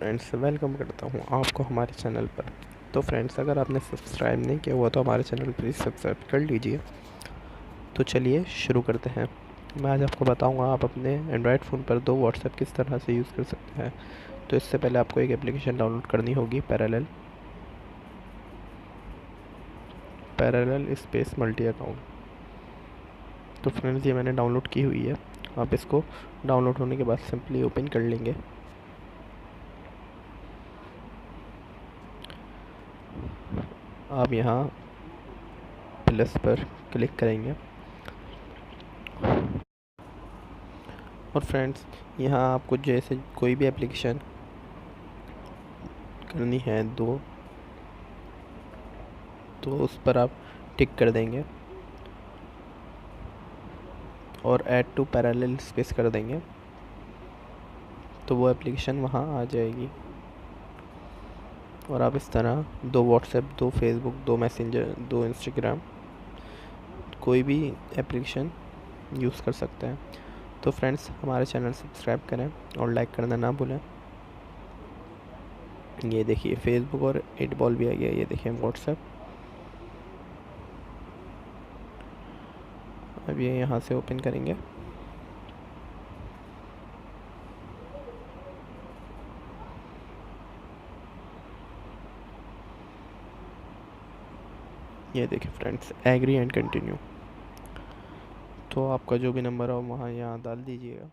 Friends, welcome करता हूँ आपको हमारे चैनल पर। तो फ्रेंड्स, अगर आपने सब्सक्राइब नहीं किया हुआ तो हमारे चैनल प्लीज़ सब्सक्राइब कर लीजिए। तो चलिए शुरू करते हैं। मैं आज आपको बताऊँगा आप अपने एंड्रॉयड फ़ोन पर दो व्हाट्सएप किस तरह से यूज़ कर सकते हैं। तो इससे पहले आपको एक एप्लीकेशन डाउनलोड करनी होगी, पैरेलल स्पेस मल्टी अकाउंट। तो फ्रेंड्स, ये मैंने डाउनलोड की हुई है। आप इसको डाउनलोड होने के बाद सिंपली ओपन कर लेंगे। आप यहाँ प्लस पर क्लिक करेंगे और फ्रेंड्स, यहाँ आपको जैसे कोई भी एप्लीकेशन करनी है तो उस पर आप टिक कर देंगे और ऐड टू पैरेलल स्पेस कर देंगे तो वो एप्लीकेशन वहाँ आ जाएगी। और आप इस तरह दो व्हाट्सएप, दो फेसबुक, दो मैसेंजर, दो इंस्टाग्राम, कोई भी एप्लीकेशन यूज़ कर सकते हैं। तो फ्रेंड्स, हमारे चैनल सब्सक्राइब करें और लाइक करना ना भूलें। ये देखिए फेसबुक और 8 बॉल भी आ गया। ये देखिए व्हाट्सएप। अब ये यहाँ से ओपन करेंगे। ये देखिए फ्रेंड्स, एग्री एंड कंटिन्यू। तो आपका जो भी नंबर हो वहाँ यहाँ डाल दीजिएगा।